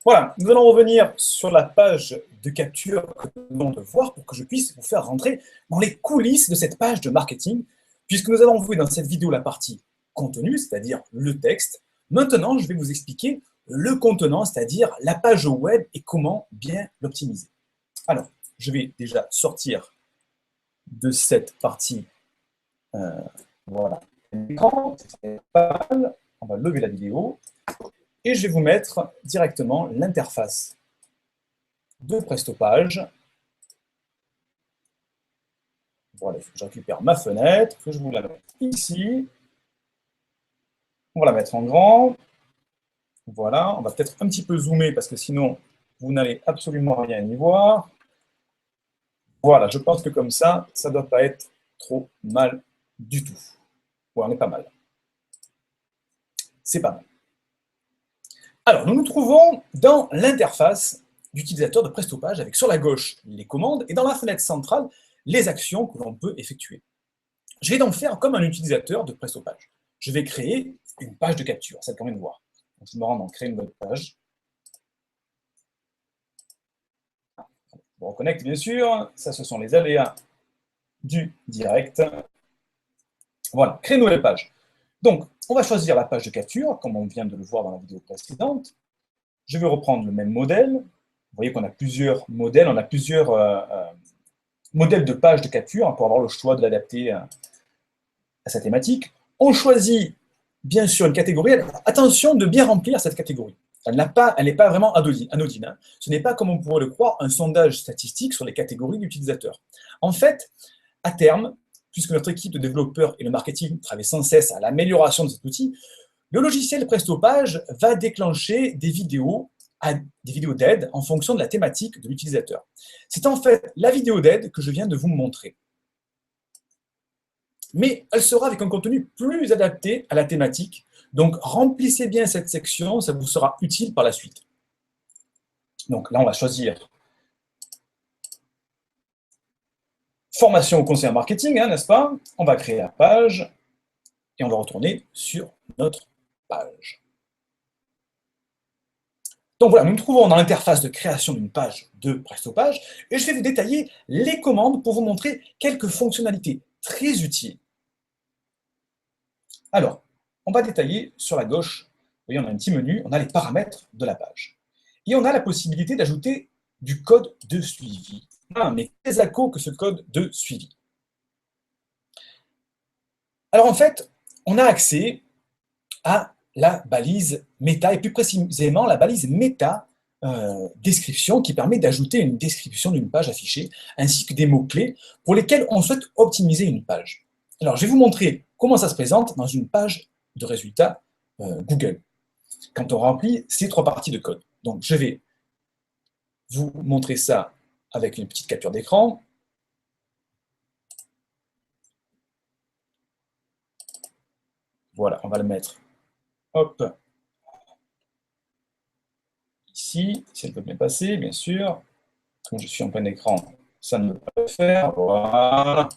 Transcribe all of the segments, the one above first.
Voilà, nous allons revenir sur la page de capture que nous venons de voir pour que je puisse vous faire rentrer dans les coulisses de cette page de marketing, puisque nous avons vu dans cette vidéo la partie contenu, c'est-à-dire le texte. Maintenant, je vais vous expliquer le contenant, c'est-à-dire la page web et comment bien l'optimiser. Alors, je vais déjà sortir de cette partie. Voilà. On va lever la vidéo. Et je vais vous mettre directement l'interface de Prestopage. Voilà, il faut que je récupère ma fenêtre, que je vous la mette ici. On va la mettre en grand. Voilà, on va peut-être un petit peu zoomer parce que sinon, vous n'allez absolument rien y voir. Voilà, je pense que comme ça ne doit pas être trop mal du tout. Ouais, on est pas mal. C'est pas mal. Alors, nous nous trouvons dans l'interface d'utilisateur de Prestopage avec sur la gauche les commandes et dans la fenêtre centrale les actions que l'on peut effectuer. Je vais donc faire comme un utilisateur de Prestopage. Je vais créer une page de capture, celle qu'on vient de voir. Donc, je me rends dans créer une nouvelle page. Je me reconnecte bien sûr, ça ce sont les aléas du direct. Voilà, créer une nouvelle page. Donc, on va choisir la page de capture, comme on vient de le voir dans la vidéo précédente. Je vais reprendre le même modèle. Vous voyez qu'on a plusieurs modèles, on a plusieurs modèles de page de capture pour avoir le choix de l'adapter à sa thématique. On choisit bien sûr une catégorie. Attention de bien remplir cette catégorie. Elle n'est pas vraiment anodine. Hein. Ce n'est pas, comme on pourrait le croire, un sondage statistique sur les catégories d'utilisateurs. En fait, à terme, puisque notre équipe de développeurs et le marketing travaillent sans cesse à l'amélioration de cet outil, le logiciel Prestopage va déclencher des vidéos d'aide en fonction de la thématique de l'utilisateur. C'est en fait la vidéo d'aide que je viens de vous montrer. Mais elle sera avec un contenu plus adapté à la thématique. Donc, remplissez bien cette section, ça vous sera utile par la suite. Donc là, on va choisir formation au conseiller en marketing, hein, n'est-ce pas? On va créer la page et on va retourner sur notre page. Donc voilà, nous nous trouvons dans l'interface de création d'une page de Prestopage et je vais vous détailler les commandes pour vous montrer quelques fonctionnalités très utiles. Alors, on va détailler sur la gauche, vous voyez, on a un petit menu, on a les paramètres de la page. Et on a la possibilité d'ajouter du code de suivi. Ah, mais qu'est-ce que ce code de suivi? Alors en fait, on a accès à la balise méta, et plus précisément la balise méta description qui permet d'ajouter une description d'une page affichée, ainsi que des mots-clés pour lesquels on souhaite optimiser une page. Alors, je vais vous montrer comment ça se présente dans une page de résultats Google, quand on remplit ces trois parties de code. Donc, je vais vous montrer ça avec une petite capture d'écran. Voilà, on va le mettre, hop, ici, si elle peut bien passer, bien sûr. Comme je suis en plein écran, ça ne peut pas le faire, voilà.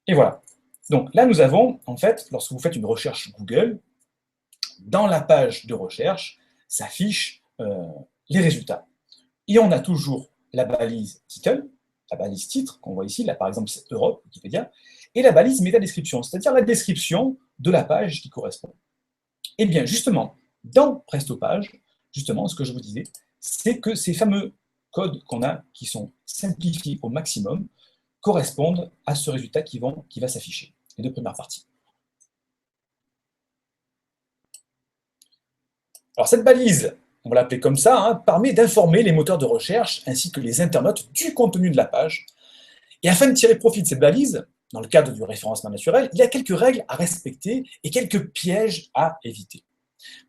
Et voilà. Donc là, nous avons, en fait, lorsque vous faites une recherche Google, dans la page de recherche, s'affichent les résultats. Et on a toujours la balise title, la balise titre qu'on voit ici, là par exemple c'est Europe, Wikipédia, et la balise métadescription, c'est-à-dire la description de la page qui correspond. Et bien justement, dans Prestopage, justement, ce que je vous disais, c'est que ces fameux codes qu'on a, qui sont simplifiés au maximum, correspondent à ce résultat qui va s'afficher, les deux premières parties. Alors cette balise, on va l'appeler comme ça, hein, permet d'informer les moteurs de recherche ainsi que les internautes du contenu de la page. Et afin de tirer profit de cette balise, dans le cadre du référencement naturel, il y a quelques règles à respecter et quelques pièges à éviter.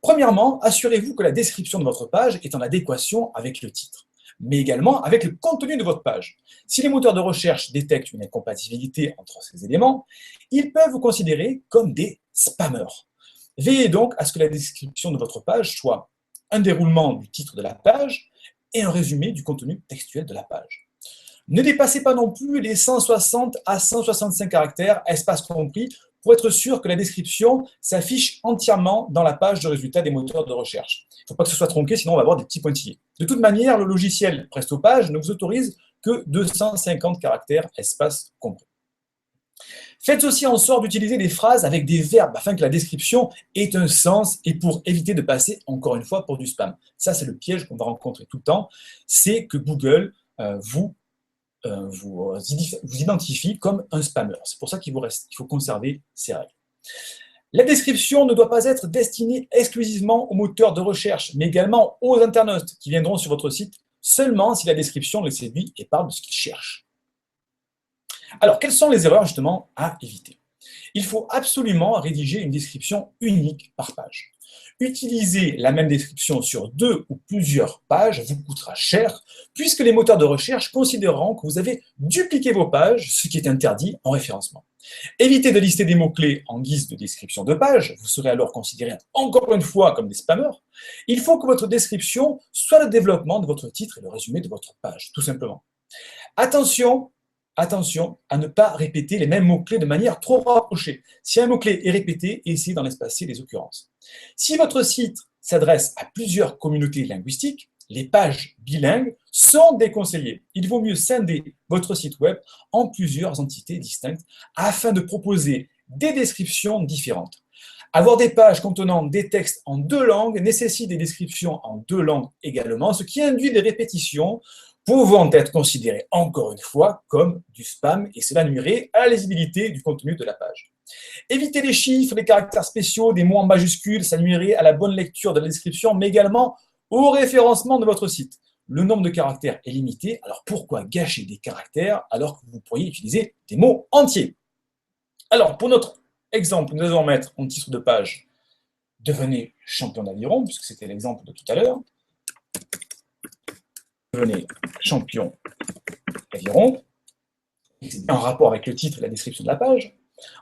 Premièrement, assurez-vous que la description de votre page est en adéquation avec le titre, mais également avec le contenu de votre page. Si les moteurs de recherche détectent une incompatibilité entre ces éléments, ils peuvent vous considérer comme des spammers. Veillez donc à ce que la description de votre page soit un déroulement du titre de la page et un résumé du contenu textuel de la page. Ne dépassez pas non plus les 160 à 165 caractères, espace compris, pour être sûr que la description s'affiche entièrement dans la page de résultats des moteurs de recherche. Il ne faut pas que ce soit tronqué, sinon on va avoir des petits pointillés. De toute manière, le logiciel Prestopage ne vous autorise que 250 caractères, espace compris. Faites aussi en sorte d'utiliser des phrases avec des verbes afin que la description ait un sens et pour éviter de passer, encore une fois, pour du spam. Ça, c'est le piège qu'on va rencontrer tout le temps, c'est que Google vous identifie comme un spammer. C'est pour ça qu'il faut conserver ces règles. La description ne doit pas être destinée exclusivement aux moteurs de recherche, mais également aux internautes qui viendront sur votre site seulement si la description les séduit et parle de ce qu'ils cherchent. Alors, quelles sont les erreurs justement à éviter? Il faut absolument rédiger une description unique par page. Utiliser la même description sur 2 ou plusieurs pages vous coûtera cher, puisque les moteurs de recherche considéreront que vous avez dupliqué vos pages, ce qui est interdit en référencement. Évitez de lister des mots-clés en guise de description de page, vous serez alors considérés encore une fois comme des spammers. Il faut que votre description soit le développement de votre titre et le résumé de votre page, tout simplement. Attention à ne pas répéter les mêmes mots-clés de manière trop rapprochée. Si un mot-clé est répété, essayez d'en espacer les occurrences. Si votre site s'adresse à plusieurs communautés linguistiques, les pages bilingues sont déconseillées. Il vaut mieux scinder votre site web en plusieurs entités distinctes afin de proposer des descriptions différentes. Avoir des pages contenant des textes en 2 langues nécessite des descriptions en 2 langues également, ce qui induit des répétitions pouvant être considérées encore une fois comme du spam et cela nuirait à la lisibilité du contenu de la page. Évitez les chiffres, les caractères spéciaux, des mots en majuscules, ça nuirait à la bonne lecture de la description, mais également au référencement de votre site. Le nombre de caractères est limité, alors pourquoi gâcher des caractères alors que vous pourriez utiliser des mots entiers? Alors, pour notre exemple, nous allons mettre en titre de page « Devenez champion d'aviron », puisque c'était l'exemple de tout à l'heure. Devenez champion d'aviron. C'est bien en rapport avec le titre et la description de la page.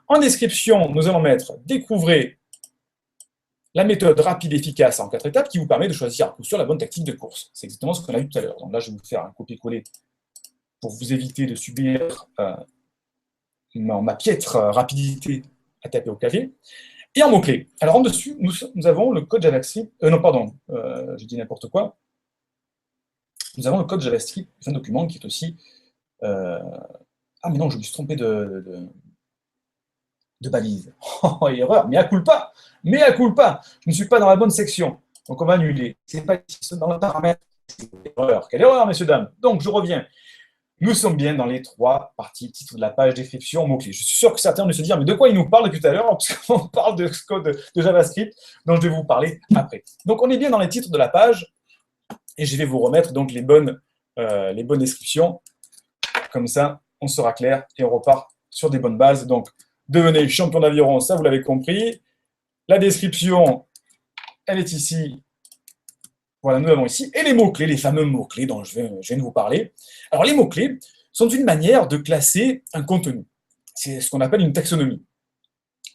En description, nous allons mettre « Découvrez la méthode rapide et efficace en 4 étapes qui vous permet de choisir à coup sûr la bonne tactique de course ». C'est exactement ce qu'on a vu tout à l'heure. Donc là, je vais vous faire un copier-coller pour vous éviter de subir ma piètre rapidité à taper au clavier. Et en mots-clés. Alors en dessus, nous avons le code JavaScript. Non, pardon, j'ai dit n'importe quoi. Nous avons le code JavaScript, un document qui est aussi... Ah mais non, je me suis trompé de balise. Oh, erreur, mais à culpa. Mais à culpa. Je ne suis pas dans la bonne section. Donc on va annuler. C'est pas ici, dans le paramètre. Erreur. Quelle erreur, messieurs, dames. Donc je reviens. Nous sommes bien dans les 3 parties, titre de la page, description, mots-clés. Je suis sûr que certains vont se dire, mais de quoi il nous parle depuis tout à l'heure, parce qu'on parle de ce code de JavaScript, dont je vais vous parler après. Donc on est bien dans les titres de la page, et je vais vous remettre donc les bonnes descriptions. Comme ça, on sera clair et on repart sur des bonnes bases. Donc, devenez champion d'aviron, ça vous l'avez compris. La description, elle est ici. Voilà, nous avons ici. Et les mots-clés, les fameux mots-clés dont je viens de vous parler. Alors, les mots-clés sont une manière de classer un contenu. C'est ce qu'on appelle une taxonomie.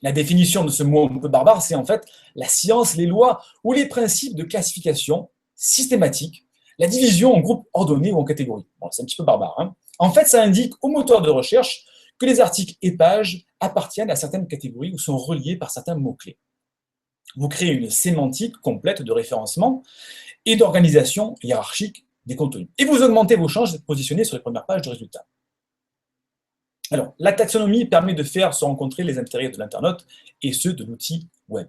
La définition de ce mot un peu barbare, c'est en fait la science, les lois ou les principes de classification systématique, la division en groupes ordonnés ou en catégories. Bon, c'est un petit peu barbare. Hein. En fait, ça indique au moteur de recherche que les articles et pages appartiennent à certaines catégories ou sont reliés par certains mots-clés. Vous créez une sémantique complète de référencement et d'organisation hiérarchique des contenus. Et vous augmentez vos chances d'être positionné sur les premières pages de résultats. Alors, la taxonomie permet de faire se rencontrer les intérêts de l'internaute et ceux de l'outil web.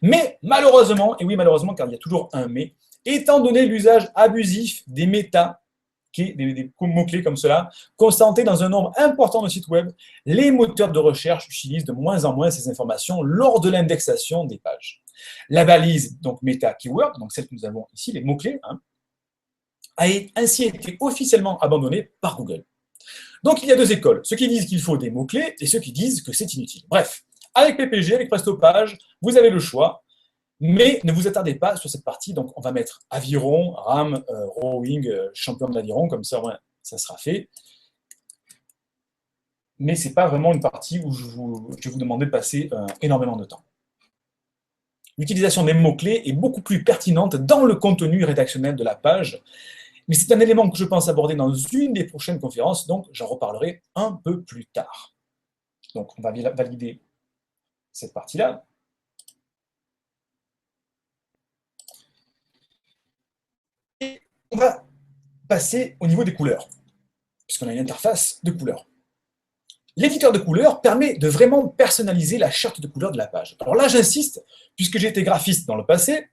Mais malheureusement, et oui malheureusement car il y a toujours un mais, étant donné l'usage abusif des méta, des mots-clés comme cela, constatés dans un nombre important de sites web, les moteurs de recherche utilisent de moins en moins ces informations lors de l'indexation des pages. La balise, donc méta keyword, donc celle que nous avons ici, les mots-clés, hein, a ainsi été officiellement abandonnée par Google. Donc il y a 2 écoles, ceux qui disent qu'il faut des mots-clés et ceux qui disent que c'est inutile. Bref, avec PPG, avec Prestopage, vous avez le choix. Mais ne vous attardez pas sur cette partie. Donc, on va mettre aviron, rame, rowing, champion de l'aviron, comme ça, ouais, ça sera fait. Mais ce n'est pas vraiment une partie où je vais vous demander de passer énormément de temps. L'utilisation des mots-clés est beaucoup plus pertinente dans le contenu rédactionnel de la page. Mais c'est un élément que je pense aborder dans une des prochaines conférences, donc j'en reparlerai un peu plus tard. Donc, on va valider cette partie-là. Et on va passer au niveau des couleurs, puisqu'on a une interface de couleurs. L'éditeur de couleurs permet de vraiment personnaliser la charte de couleurs de la page. Alors là, j'insiste, puisque j'ai été graphiste dans le passé,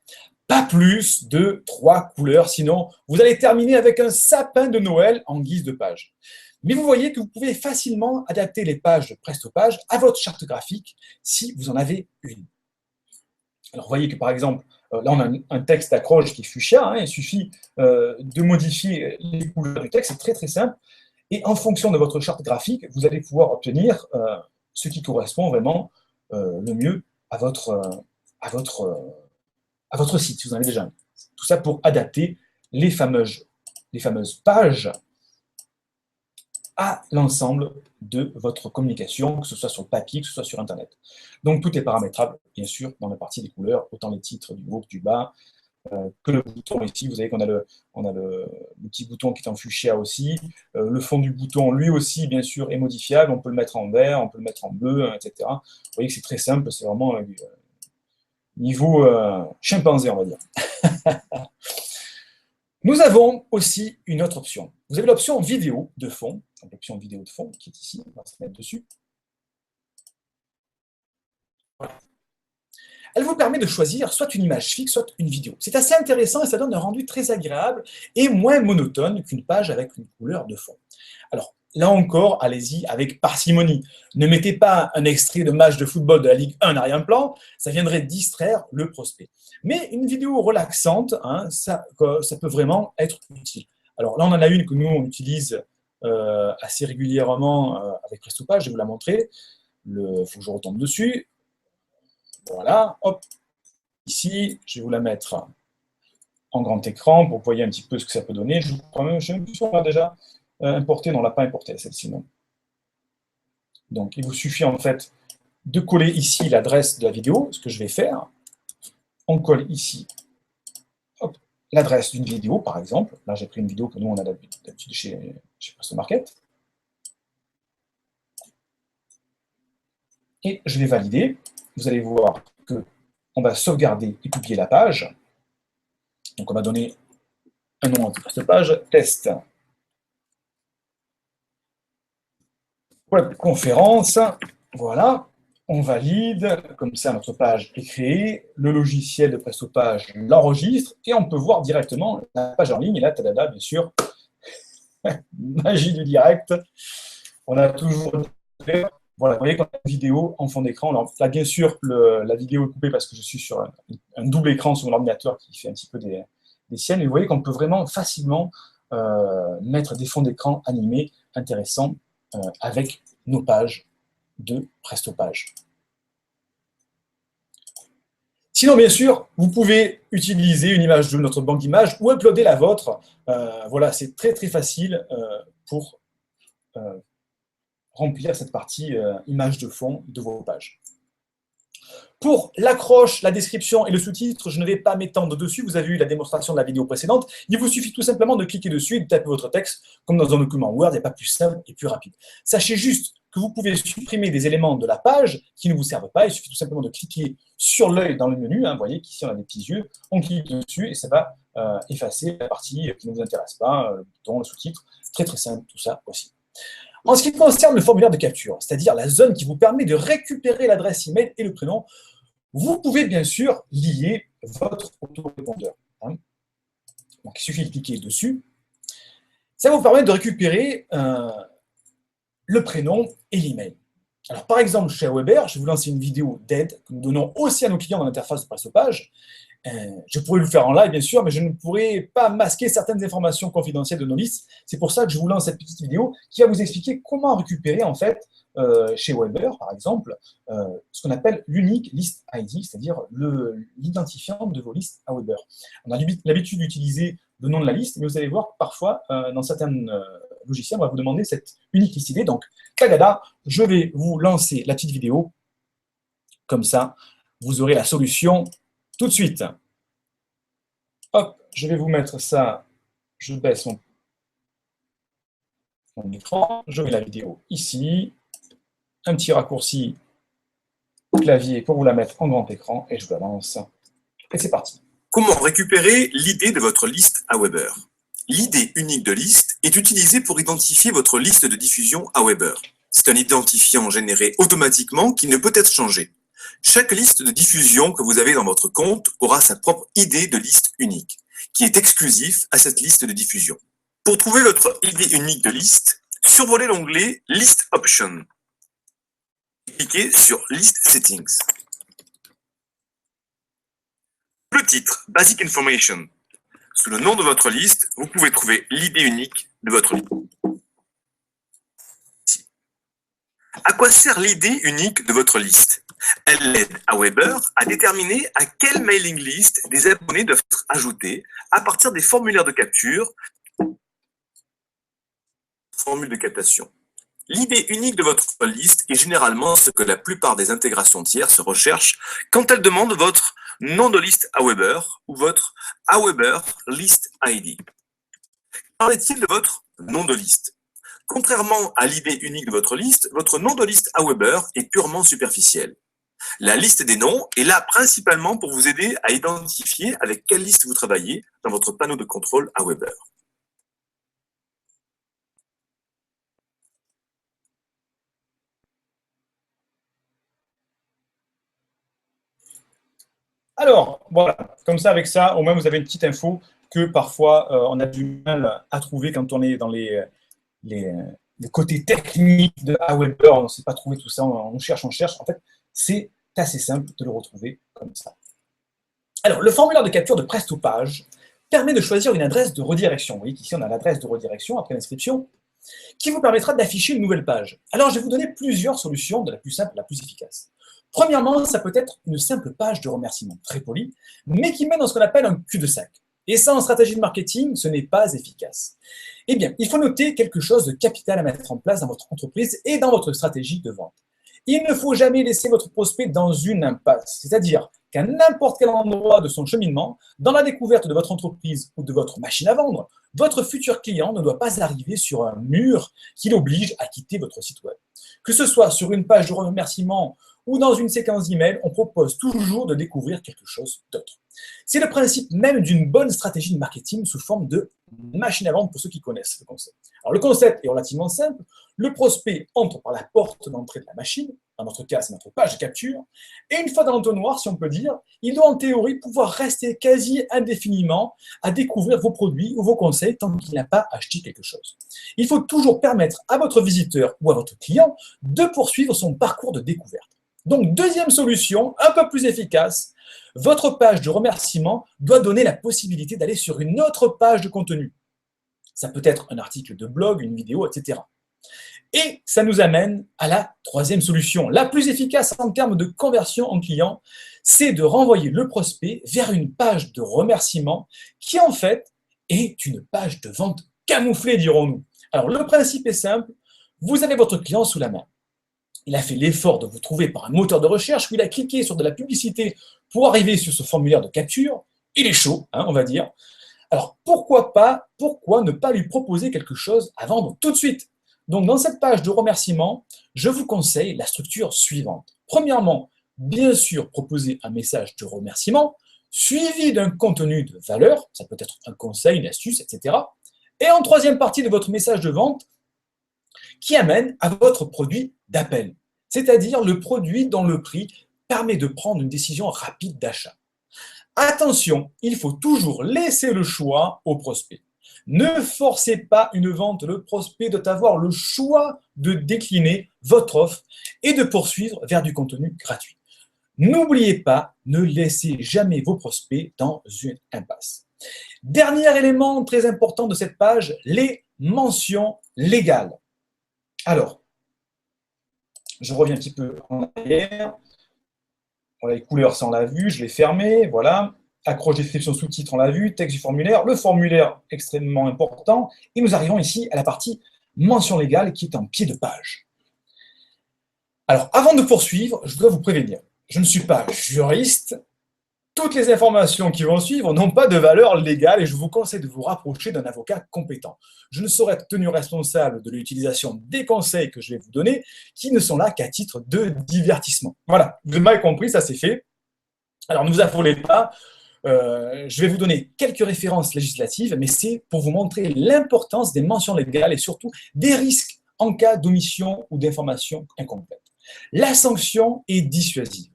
pas plus de 3 couleurs, sinon vous allez terminer avec un sapin de Noël en guise de page. Mais vous voyez que vous pouvez facilement adapter les pages de Prestopage à votre charte graphique si vous en avez une. Alors vous voyez que par exemple, là on a un texte d'accroche qui est fuchsia, hein, il suffit de modifier les couleurs du texte, c'est très très simple. Et en fonction de votre charte graphique, vous allez pouvoir obtenir ce qui correspond vraiment le mieux à votre site, si vous en avez déjà un. Tout ça pour adapter les fameuses pages à l'ensemble de votre communication, que ce soit sur le papier, que ce soit sur Internet. Donc tout est paramétrable, bien sûr, dans la partie des couleurs, autant les titres du haut que du bas, que le bouton ici. Vous voyez qu'on a le petit bouton qui est en fuchsia aussi. Le fond du bouton, lui aussi, bien sûr, est modifiable. On peut le mettre en vert, on peut le mettre en bleu, etc. Vous voyez que c'est très simple, c'est vraiment niveau chimpanzé, on va dire. Nous avons aussi une autre option. Vous avez l'option vidéo de fond, l'option vidéo de fond qui est ici, on va se mettre dessus. Voilà. Elle vous permet de choisir soit une image fixe, soit une vidéo. C'est assez intéressant et ça donne un rendu très agréable et moins monotone qu'une page avec une couleur de fond. Alors, là encore, allez-y avec parcimonie. Ne mettez pas un extrait de match de football de la Ligue 1 en arrière-plan, ça viendrait distraire le prospect. Mais une vidéo relaxante, hein, ça peut vraiment être utile. Alors là, on en a une que nous, on utilise assez régulièrement avec Prestopage, je vais vous la montrer. Il faut que je retombe dessus. Voilà, hop, ici, je vais vous la mettre en grand écran pour que vous voyez un petit peu ce que ça peut donner. Je ne sais même plus si on l'a déjà importé. Non, on ne l'a pas importé, celle-ci, non. Donc, il vous suffit en fait de coller ici l'adresse de la vidéo, ce que je vais faire. On colle ici l'adresse d'une vidéo, par exemple. Là, j'ai pris une vidéo que nous, on a d'habitude chez Prestomarket. Et je vais valider. Vous allez voir qu'on va sauvegarder et publier la page. Donc, on va donner un nom à cette page, test web conférence. Voilà, on valide. Comme ça, notre page est créée. Le logiciel de Prestopage l'enregistre et on peut voir directement la page en ligne. Et là, tadada, bien sûr, magie du direct. On a toujours. Voilà, vous voyez qu'on a une vidéo en fond d'écran. Là, bien sûr, la vidéo est coupée parce que je suis sur un double écran sur mon ordinateur qui fait un petit peu des siennes. Et vous voyez qu'on peut vraiment facilement mettre des fonds d'écran animés intéressants avec nos pages de Prestopage. Sinon, bien sûr, vous pouvez utiliser une image de notre banque d'images ou uploader la vôtre. Voilà, c'est très très facile pour remplir cette partie image de fond de vos pages. Pour l'accroche, la description et le sous-titre, je ne vais pas m'étendre dessus. Vous avez eu la démonstration de la vidéo précédente. Il vous suffit tout simplement de cliquer dessus et de taper votre texte comme dans un document Word. Il n'y a pas plus simple et plus rapide. Sachez juste que vous pouvez supprimer des éléments de la page qui ne vous servent pas. Il suffit tout simplement de cliquer sur l'œil dans le menu. Hein. Vous voyez qu'ici, on a des petits yeux. On clique dessus et ça va effacer la partie qui ne vous intéresse pas, le bouton, le sous-titre. Très, très simple, tout ça aussi. En ce qui concerne le formulaire de capture, c'est-à-dire la zone qui vous permet de récupérer l'adresse email et le prénom, vous pouvez bien sûr lier votre autorépondeur. Hein. Donc, il suffit de cliquer dessus. Ça va vous permettre de récupérer le prénom et l'email. Alors, par exemple, chez Weber, je vais vous lancer une vidéo d'aide que nous donnons aussi à nos clients dans l'interface de Prestopage. Je pourrais le faire en live, bien sûr, mais je ne pourrais pas masquer certaines informations confidentielles de nos listes. C'est pour ça que je vous lance cette petite vidéo qui va vous expliquer comment récupérer, en fait, chez Weber, par exemple, ce qu'on appelle l'unique list ID, c'est-à-dire l'identifiant de vos listes à Weber. On a l'habitude d'utiliser le nom de la liste, mais vous allez voir que parfois, dans certains logiciels, on va vous demander cette unique liste ID. Donc, tagada, je vais vous lancer la petite vidéo. Comme ça, vous aurez la solution tout de suite. Hop, je vais vous mettre ça. Je baisse mon écran. Je mets la vidéo ici. Un petit raccourci clavier pour vous la mettre en grand écran et je vous la lance. Et c'est parti. Comment récupérer l'idée de votre liste Aweber? L'idée unique de liste est utilisée pour identifier votre liste de diffusion Aweber. C'est un identifiant généré automatiquement qui ne peut être changé. Chaque liste de diffusion que vous avez dans votre compte aura sa propre idée de liste unique, qui est exclusif à cette liste de diffusion. Pour trouver votre idée unique de liste, survolez l'onglet List Options. Cliquez sur List Settings. Le titre Basic Information. Sous le nom de votre liste, vous pouvez trouver l'idée unique de votre liste. Ici. À quoi sert l'idée unique de votre liste? Elle aide Aweber à déterminer à quelle mailing list des abonnés doivent être ajoutés à partir des formulaires de capture, formules de captation. L'idée unique de votre liste est généralement ce que la plupart des intégrations tierces recherchent quand elles demandent votre nom de liste Aweber ou votre Aweber List ID. Qu'en est-il de votre nom de liste? Contrairement à l'idée unique de votre nom de liste Aweber est purement superficiel. La liste des noms est là principalement pour vous aider à identifier avec quelle liste vous travaillez dans votre panneau de contrôle Aweber. Alors, voilà, comme ça, avec ça, au moins vous avez une petite info que parfois on a du mal à trouver quand on est dans les côtés techniques de Aweber, on ne sait pas trouver tout ça, on cherche. En fait, c'est assez simple de le retrouver comme ça. Alors, le formulaire de capture de Prestopage permet de choisir une adresse de redirection. Vous voyez qu'ici, on a l'adresse de redirection après l'inscription, qui vous permettra d'afficher une nouvelle page. Alors, je vais vous donner plusieurs solutions, de la plus simple à la plus efficace. Premièrement, ça peut être une simple page de remerciement, très polie, mais qui mène dans ce qu'on appelle un cul-de-sac. Et ça, en stratégie de marketing, ce n'est pas efficace. Eh bien, il faut noter quelque chose de capital à mettre en place dans votre entreprise et dans votre stratégie de vente. Il ne faut jamais laisser votre prospect dans une impasse, c'est-à-dire qu'à n'importe quel endroit de son cheminement, dans la découverte de votre entreprise ou de votre machine à vendre, votre futur client ne doit pas arriver sur un mur qui l'oblige à quitter votre site web. Que ce soit sur une page de remerciement ou dans une séquence d'email, on propose toujours de découvrir quelque chose d'autre. C'est le principe même d'une bonne stratégie de marketing sous forme de machine à vendre pour ceux qui connaissent le concept. Alors le concept est relativement simple. Le prospect entre par la porte d'entrée de la machine, dans notre cas c'est notre page de capture, et une fois dans l'entonnoir, si on peut dire, il doit en théorie pouvoir rester quasi indéfiniment à découvrir vos produits ou vos conseils tant qu'il n'a pas acheté quelque chose. Il faut toujours permettre à votre visiteur ou à votre client de poursuivre son parcours de découverte. Donc, deuxième solution, un peu plus efficace, votre page de remerciement doit donner la possibilité d'aller sur une autre page de contenu. Ça peut être un article de blog, une vidéo, etc. Et ça nous amène à la troisième solution, la plus efficace en termes de conversion en client, c'est de renvoyer le prospect vers une page de remerciement qui en fait est une page de vente camouflée, dirons-nous. Alors le principe est simple, vous avez votre client sous la main. Il a fait l'effort de vous trouver par un moteur de recherche où il a cliqué sur de la publicité pour arriver sur ce formulaire de capture. Il est chaud, on va dire. Alors pourquoi ne pas lui proposer quelque chose à vendre tout de suite? Donc dans cette page de remerciement, je vous conseille la structure suivante. Premièrement, bien sûr, proposer un message de remerciement suivi d'un contenu de valeur, ça peut être un conseil, une astuce, etc. Et en troisième partie de votre message de vente, qui amène à votre produit d'appel, c'est-à-dire le produit dont le prix permet de prendre une décision rapide d'achat. Attention, il faut toujours laisser le choix au prospect. Ne forcez pas une vente, le prospect doit avoir le choix de décliner votre offre et de poursuivre vers du contenu gratuit. N'oubliez pas, ne laissez jamais vos prospects dans une impasse. Dernier élément très important de cette page, les mentions légales. Alors, je reviens un petit peu en arrière. Voilà, les couleurs, ça on l'a vu, je l'ai fermé, voilà. Accroche, description, sous-titres, on l'a vu. Texte du formulaire. Le formulaire, extrêmement important. Et nous arrivons ici à la partie mention légale qui est en pied de page. Alors, avant de poursuivre, je voudrais vous prévenir. Je ne suis pas juriste, Toutes les informations qui vont suivre n'ont pas de valeur légale et je vous conseille de vous rapprocher d'un avocat compétent. Je ne saurais être tenu responsable de l'utilisation des conseils que je vais vous donner, qui ne sont là qu'à titre de divertissement. Voilà, vous m'avez compris, ça c'est fait. Alors ne vous affolez pas, je vais vous donner quelques références législatives, mais c'est pour vous montrer l'importance des mentions légales et surtout des risques en cas d'omission ou d'information incomplète. La sanction est dissuasive.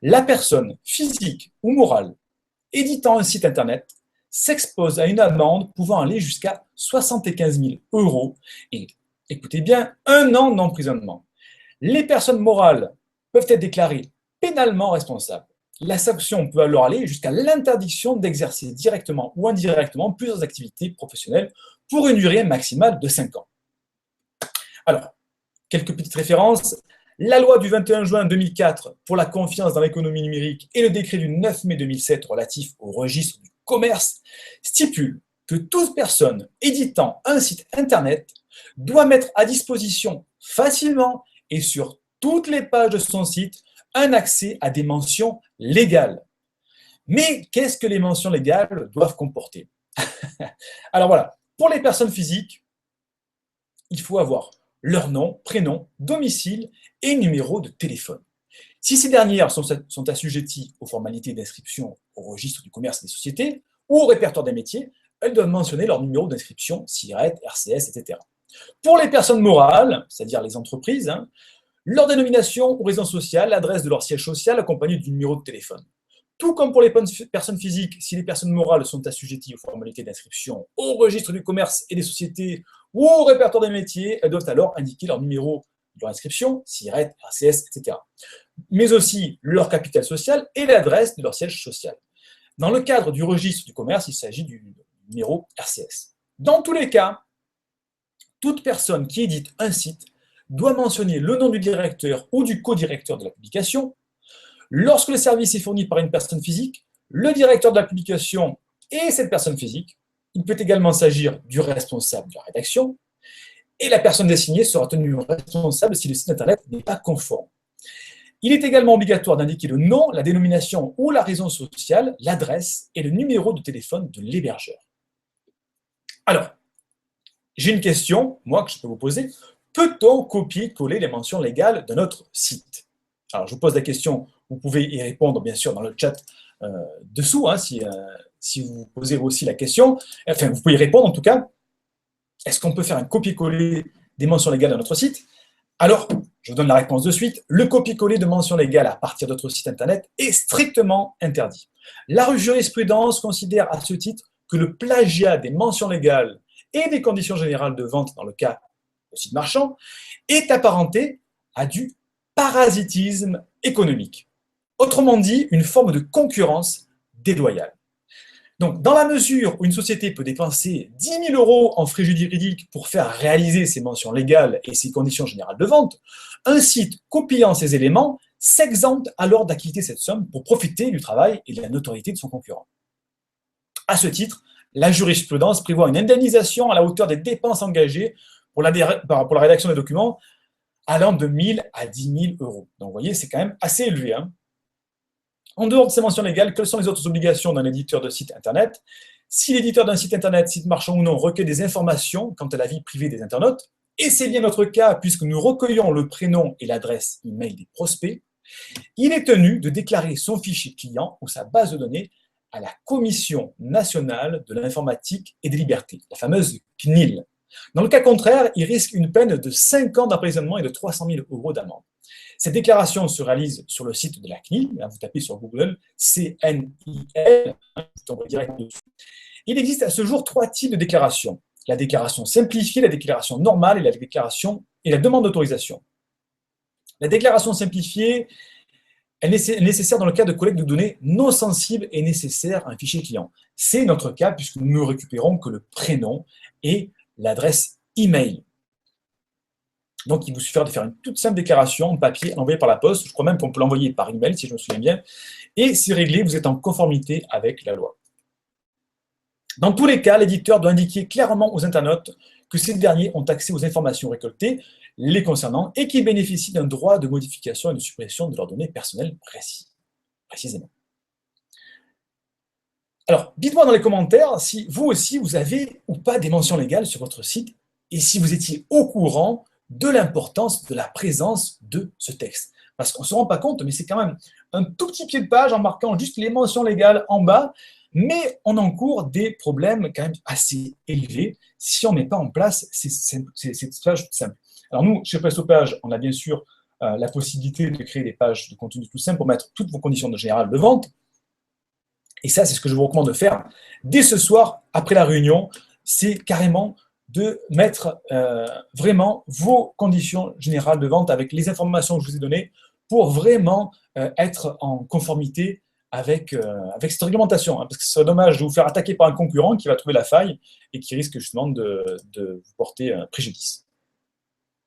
La personne physique ou morale éditant un site internet s'expose à une amende pouvant aller jusqu'à 75 000 € et, écoutez bien, 1 an d'emprisonnement. Les personnes morales peuvent être déclarées pénalement responsables. La sanction peut alors aller jusqu'à l'interdiction d'exercer directement ou indirectement plusieurs activités professionnelles pour une durée maximale de 5 ans. Alors, quelques petites références. La loi du 21 juin 2004 pour la confiance dans l'économie numérique et le décret du 9 mai 2007 relatif au registre du commerce stipulent que toute personne éditant un site internet doit mettre à disposition facilement et sur toutes les pages de son site un accès à des mentions légales. Mais qu'est-ce que les mentions légales doivent comporter? Alors voilà, pour les personnes physiques, il faut avoir leur nom, prénom, domicile et numéro de téléphone. Si ces dernières sont assujetties aux formalités d'inscription au registre du commerce et des sociétés ou au répertoire des métiers, elles doivent mentionner leur numéro d'inscription, SIRET, RCS, etc. Pour les personnes morales, c'est-à-dire les entreprises, leur dénomination ou raison sociale, l'adresse de leur siège social accompagnée du numéro de téléphone. Tout comme pour les personnes physiques, si les personnes morales sont assujetties aux formalités d'inscription au registre du commerce et des sociétés ou au répertoire des métiers, elles doivent alors indiquer leur numéro de leur inscription, SIRET, RCS, etc. Mais aussi leur capital social et l'adresse de leur siège social. Dans le cadre du registre du commerce, il s'agit du numéro RCS. Dans tous les cas, toute personne qui édite un site doit mentionner le nom du directeur ou du co-directeur de la publication. Lorsque le service est fourni par une personne physique, le directeur de la publication et cette personne physique. Il peut également s'agir du responsable de la rédaction. Et la personne désignée sera tenue responsable si le site internet n'est pas conforme. Il est également obligatoire d'indiquer le nom, la dénomination ou la raison sociale, l'adresse et le numéro de téléphone de l'hébergeur. Alors, j'ai une question, moi, que je peux vous poser. Peut-on copier-coller les mentions légales de notre site? Alors, je vous pose la question, vous pouvez y répondre, bien sûr, dans le chat dessous, si vous posez aussi la question. Enfin, vous pouvez y répondre, en tout cas. Est-ce qu'on peut faire un copier-coller des mentions légales de notre site? Alors, je vous donne la réponse de suite. Le copier-coller de mentions légales à partir de notre site internet est strictement interdit. La jurisprudence considère à ce titre que le plagiat des mentions légales et des conditions générales de vente dans le cas de site marchand est apparenté à du parasitisme économique. Autrement dit, une forme de concurrence déloyale. Donc, dans la mesure où une société peut dépenser 10 000 € en frais juridiques pour faire réaliser ses mentions légales et ses conditions générales de vente, un site copiant ces éléments s'exempte alors d'acquitter cette somme pour profiter du travail et de la notoriété de son concurrent. À ce titre, la jurisprudence prévoit une indemnisation à la hauteur des dépenses engagées pour la rédaction des documents allant de 1 000 à 10 000 €. Donc, vous voyez, c'est quand même assez élevé. En dehors de ces mentions légales, quelles sont les autres obligations d'un éditeur de site internet? Si l'éditeur d'un site internet, site marchand ou non, recueille des informations quant à la vie privée des internautes, et c'est bien notre cas puisque nous recueillons le prénom et l'adresse email des prospects, il est tenu de déclarer son fichier client ou sa base de données à la Commission nationale de l'informatique et des libertés, la fameuse CNIL. Dans le cas contraire, il risque une peine de 5 ans d'emprisonnement et de 300 000 € d'amende. Cette déclaration se réalise sur le site de la CNIL. Vous tapez sur Google CNIL, vous tombez directement dessus. Il existe à ce jour 3 types de déclarations. La déclaration simplifiée, la déclaration normale et la demande d'autorisation. La déclaration simplifiée est nécessaire dans le cas de collecte de données non sensibles et nécessaires à un fichier client. C'est notre cas puisque nous ne récupérons que le prénom et l'adresse email. Donc, il vous suffira de faire une toute simple déclaration en papier, envoyée par la poste. Je crois même qu'on peut l'envoyer par email, si je me souviens bien. Et c'est réglé, vous êtes en conformité avec la loi. Dans tous les cas, l'éditeur doit indiquer clairement aux internautes que ces derniers ont accès aux informations récoltées les concernant et qu'ils bénéficient d'un droit de modification et de suppression de leurs données personnelles précisément. Alors, dites-moi dans les commentaires si vous aussi, vous avez ou pas des mentions légales sur votre site et si vous étiez au courant de l'importance de la présence de ce texte. Parce qu'on ne se rend pas compte, mais c'est quand même un tout petit pied de page en marquant juste les mentions légales en bas, mais on encourt des problèmes quand même assez élevés si on ne met pas en place ces pages simples. Alors nous, chez PrestoPage, on a bien sûr la possibilité de créer des pages de contenu tout simple pour mettre toutes vos conditions générales de vente. Et ça, c'est ce que je vous recommande de faire dès ce soir, après la réunion, c'est carrément de mettre vraiment vos conditions générales de vente avec les informations que je vous ai données pour vraiment être en conformité avec cette réglementation. Parce que ce serait dommage de vous faire attaquer par un concurrent qui va trouver la faille et qui risque justement de vous porter préjudice.